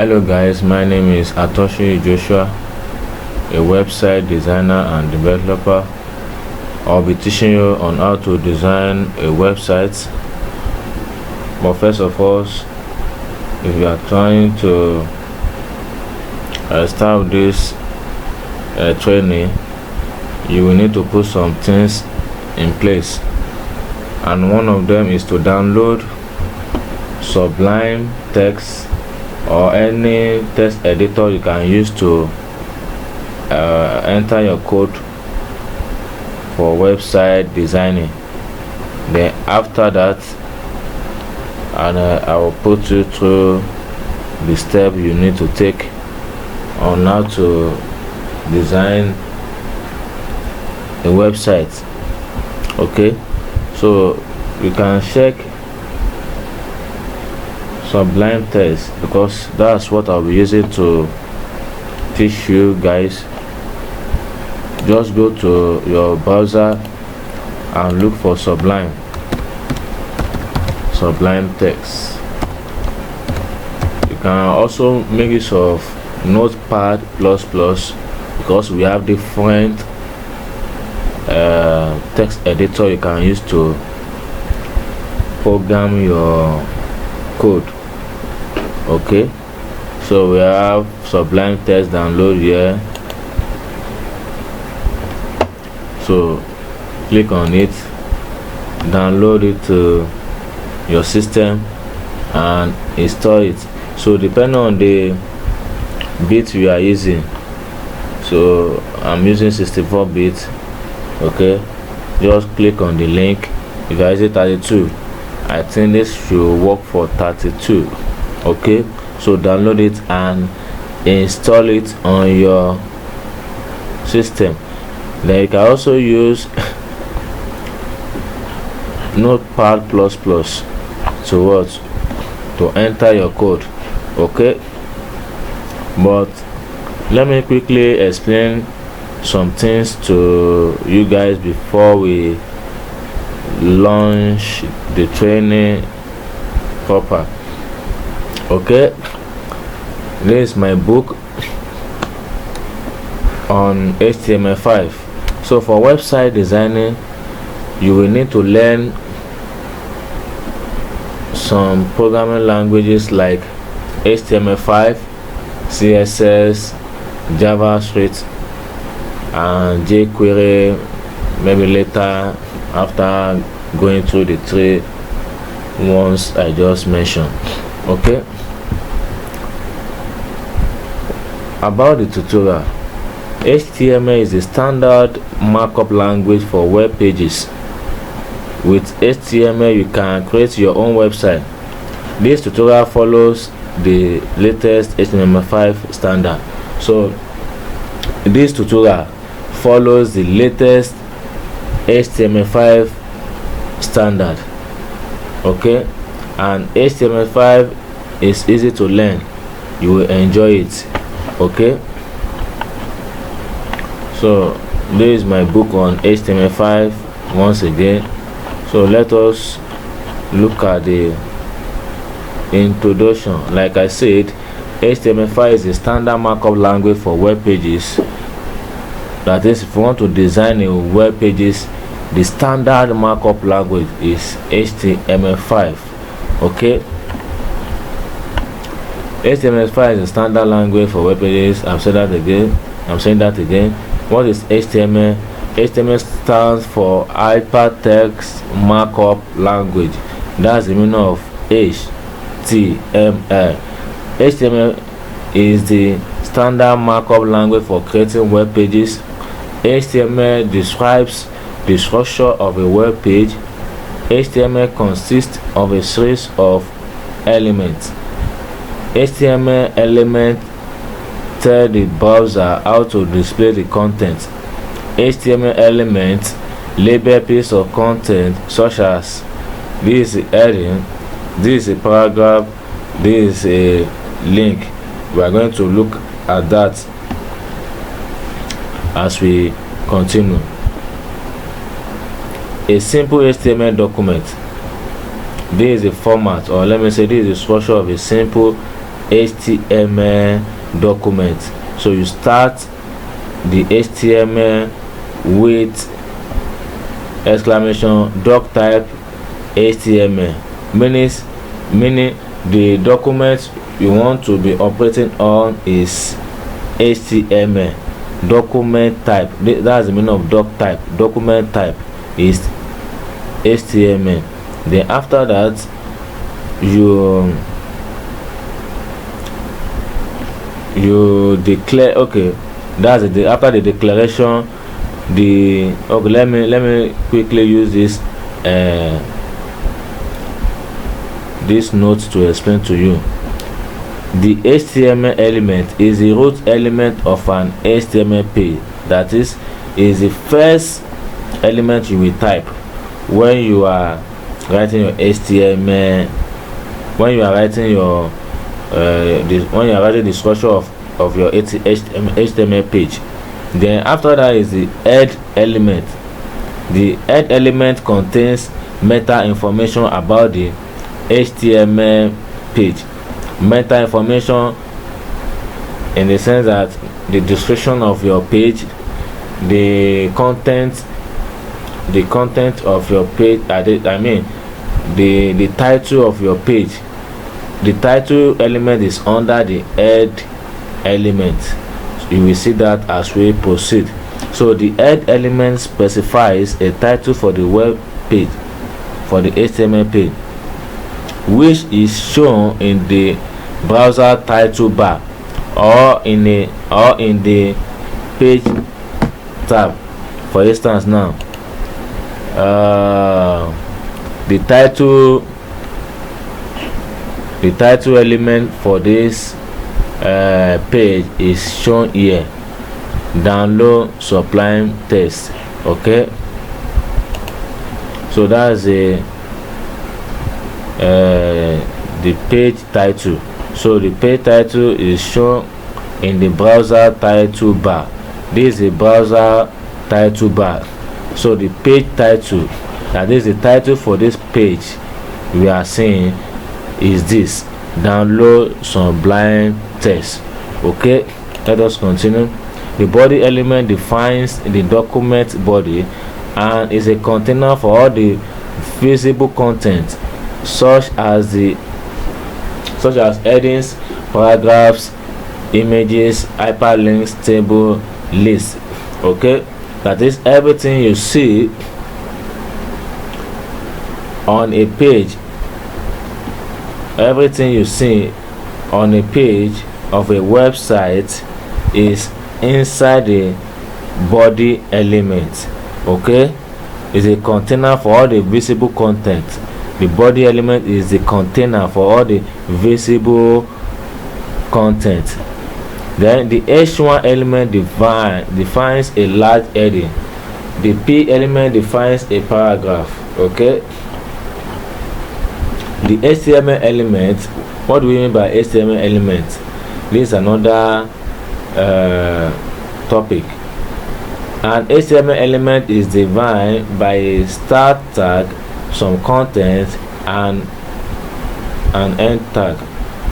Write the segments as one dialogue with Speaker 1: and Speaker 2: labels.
Speaker 1: Hello guys, my name is Atoshi Joshua, a website designer and developer. I'll be teaching you on how to design a website. But first of all, if you are trying to start this training, you will need to put some things in place, and one of them is to download Sublime Text or any text editor you can use to enter your code for website designing. Then after that, I will put you through the step you need to take on how to design a website. Okay, so you can check Sublime Text because that's what I'll be using to teach you guys. Just go to your browser and look for Sublime Text. You can also make use of Notepad++ because we have different text editor you can use to program your code. Okay, so we have Sublime Text download here, so click on it, download it to your system and install it. So depending on the bit you are using, so I'm using 64-bit. okay, just click on the link. If you are using 32, I think this should work for 32. okay, so download it and install it on your system. Then you can also use Notepad++ to enter your code. Okay, but let me quickly explain some things to you guys before we launch the training proper. Okay, this is my book on HTML5. So for website designing, you will need to learn some programming languages like HTML5, CSS, JavaScript, and jQuery, maybe later after going through the three ones I just mentioned. Okay, about the tutorial, HTML is the standard markup language for web pages. With HTML you can create your own website. This tutorial follows the latest HTML5 standard. So this tutorial follows the latest HTML5 standard. Okay, and HTML5 is easy to learn. You will enjoy it. Okay, so this is my book on HTML5 once again. So let us look at the introduction. Like I said, HTML5 is the standard markup language for web pages. That is, if you want to design a web pages, the standard markup language is HTML5. okay, HTML5 is the standard language for web pages. I'm saying that again. What is HTML? HTML stands for Hypertext Markup Language. That's the meaning of HTML. HTML is the standard markup language for creating web pages. HTML describes the structure of a web page. HTML consists of a series of elements. HTML elements tell the browser how to display the content. HTML elements label pieces of content such as this is a heading, this is a paragraph, this is a link. We are going to look at that as we continue. A simple HTML document. This is the format, or let me say this is the structure of a simple HTML document. So you start the HTML with exclamation doc type HTML, meaning the document you want to be operating on is HTML document type. That's the meaning of doc type. Document type is HTML. Then after that, you declare. Okay, that's it. After the declaration, let me quickly use this note to explain to you. The HTML element is the root element of an HTML page. That is the first element you will type when you are writing your HTML. When you are writing the structure of your HTML page. Then after that is the head element. The head element contains meta information about the HTML page. Meta information in the sense that the description of your page, the content of your page, the title of your page. The title element is under the head element. So you will see that as we proceed. So the head element specifies a title for the web page, for the HTML page, which is shown in the browser title bar or in the page tab. For instance, now the title element for this page is shown here. Download Sublime Text. Okay, so that's the page title. So the page title is shown in the browser title bar. This is the browser title bar. So the page title, that is the title for this page we are seeing, is this: Download Sublime Text. Okay, let us continue. The body element defines the document body and is a container for all the visible content, such as headings, paragraphs, images, hyperlinks, table, lists. Okay, that is everything you see on a page. Everything you see on a page of a website is inside the body element. Okay, is a container for all the visible content. The body element is the container for all the visible content. Then the H1 element defines a large heading. The P element defines a paragraph. Okay, the HTML element. What do we mean by HTML element? This is another topic. An HTML element is defined by a start tag, some content, and an end tag.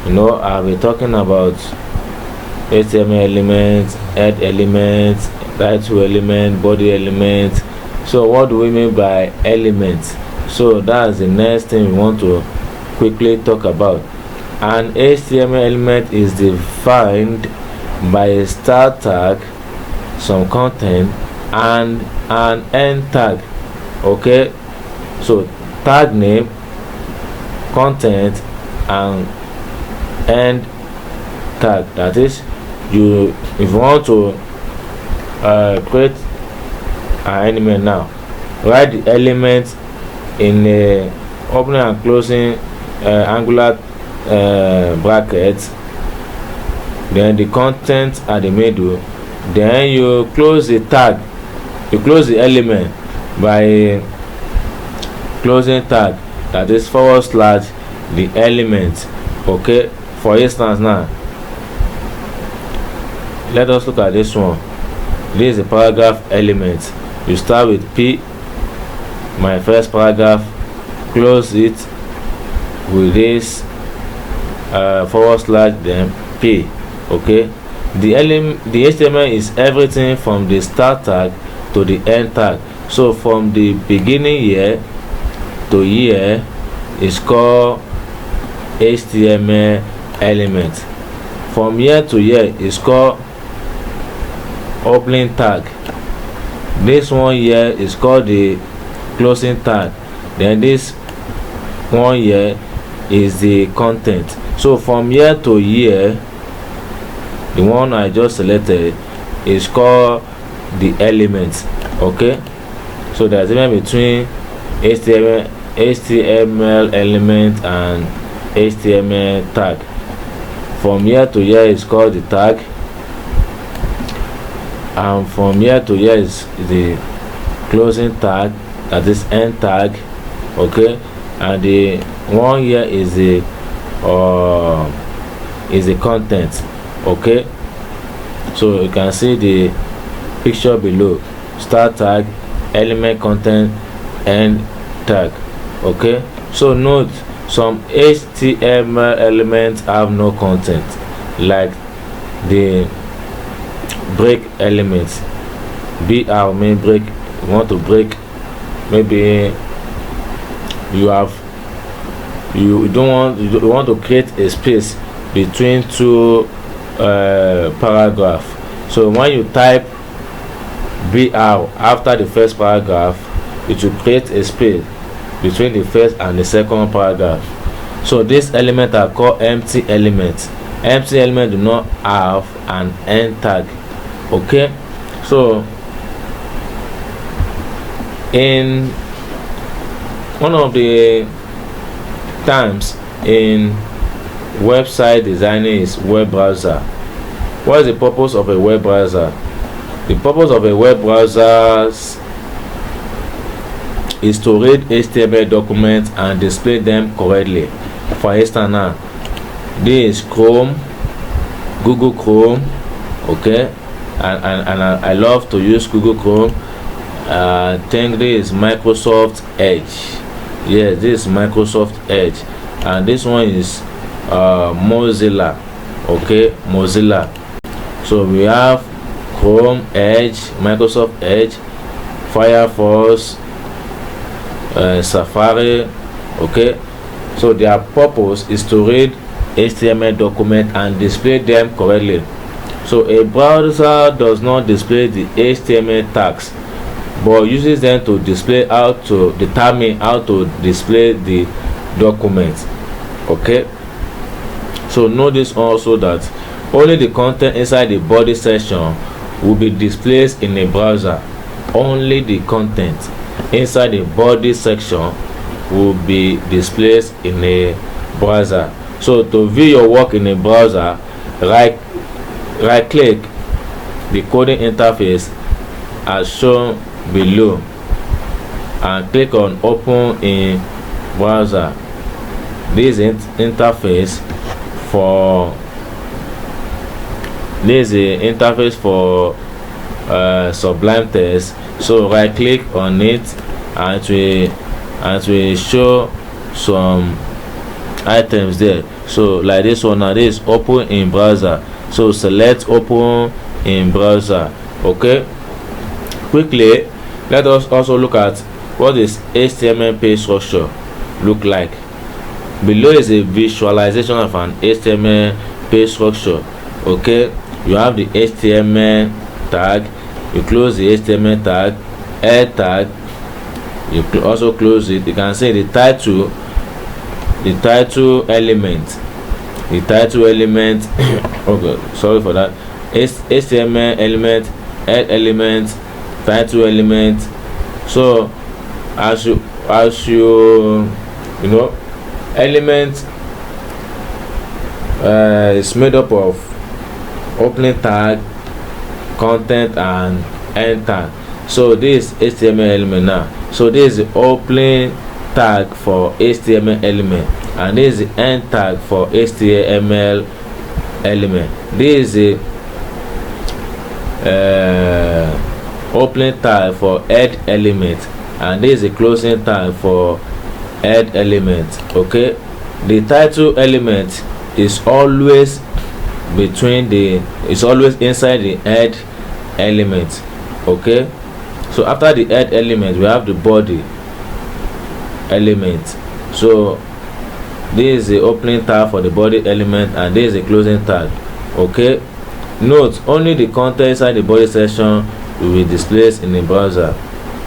Speaker 1: I'll be talking about HTML elements, head elements, title element, body element. So what do we mean by elements? So that's the next thing we want to quickly talk about. An HTML element is defined by a start tag, some content, and an end tag. Okay, so tag name, content, and end tag. That is, if you want to create an element now, write the element in a opening and closing angular brackets, then the content at the middle, then you close the tag, you close the element by closing tag, that is / the element. Okay, for instance, now let us look at this one. This is the paragraph element. You start with P, my first paragraph, close it with this then p. Okay, the HTML is everything from the start tag to the end tag. So from the beginning year to year is called HTML element. From year to year is called opening tag. This one here is called the closing tag. Then this one here is the content. So from year to year, the one I just selected is called the element. Okay, so there's a difference between HTML element and HTML tag. From year to year is called the tag, and from year to year is the closing tag, that is end tag. Okay, and the one here is the content. Okay, so you can see the picture below: start tag, element, content, end tag. Okay, so note some HTML elements have no content, like the break elements. BR mean break. You want to break, maybe you want to create a space between two paragraphs. So when you type BR after the first paragraph, it will create a space between the first and the second paragraph. So these elements are called empty elements. Empty elements do not have an end tag. Okay, so in one of the terms in website designing is web browser. What is the purpose of a web browser? The purpose of a web browser is to read HTML documents and display them correctly. For instance, now this is Chrome, Google Chrome. Okay, and I love to use Google Chrome. I think this is Microsoft Edge. Yes, this is Microsoft Edge, and this one is Mozilla. Okay, Mozilla. So we have Chrome, Edge, Microsoft Edge, Firefox, Safari. Okay, so their purpose is to read HTML documents and display them correctly. So a browser does not display the HTML tags, but uses them to determine how to display the documents. Okay, so notice also that only the content inside the body section will be displayed in a browser. Only the content inside the body section will be displayed in a browser. So to view your work in a browser, right click the coding interface as shown below and click on open in browser. This interface for Sublime Text. So right click on it and it will show some items there. So like this one, now this is open in browser. So select open in browser. Okay, quickly let us also look at what is HTML page structure look like. Below is a visualization of an HTML page structure. Okay, you have the HTML tag, you close the HTML tag, head tag, you also close it. You can see the title element, okay, sorry for that, HTML element, head element, title element. So as you know, element is made up of opening tag, content, and end tag. So this HTML element now. So this is the opening tag for HTML element, and this is the end tag for HTML element. This is the opening tag for head element, and this is the closing tag for head element. Okay, the title element is always inside the head element. Okay, so after the head element we have the body element. So this is the opening tag for the body element and this is the closing tag. Okay, note only the content inside the body section will be displayed in the browser.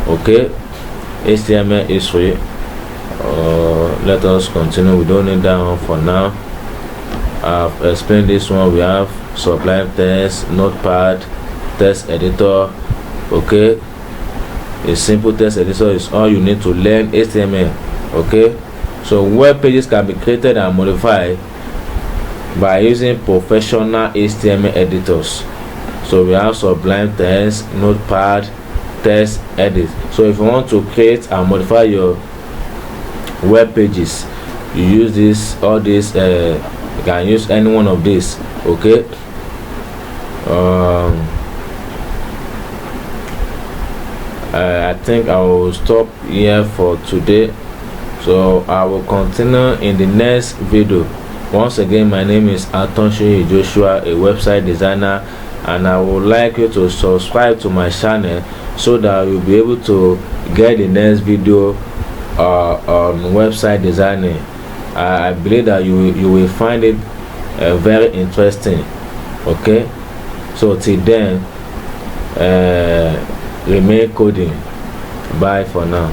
Speaker 1: Okay, HTML is free. Let us continue. We don't need that one for now. I've explained this one. We have Sublime Text, Notepad, text editor. Okay, a simple text editor is all you need to learn HTML. Okay, so web pages can be created and modified by using professional HTML editors. So we have Sublime Text, Notepad, text edit. So if you want to create and modify your web pages, you use this, all this. You can use any one of these. Okay, I think I will stop here for today, so I will continue in the next video. Once again, my name is Atonshi Joshua, a website designer, and I would like you to subscribe to my channel so that you'll be able to get the next video on website designing. I believe that you will find it very interesting. Okay, so till then, remain coding. Bye for now.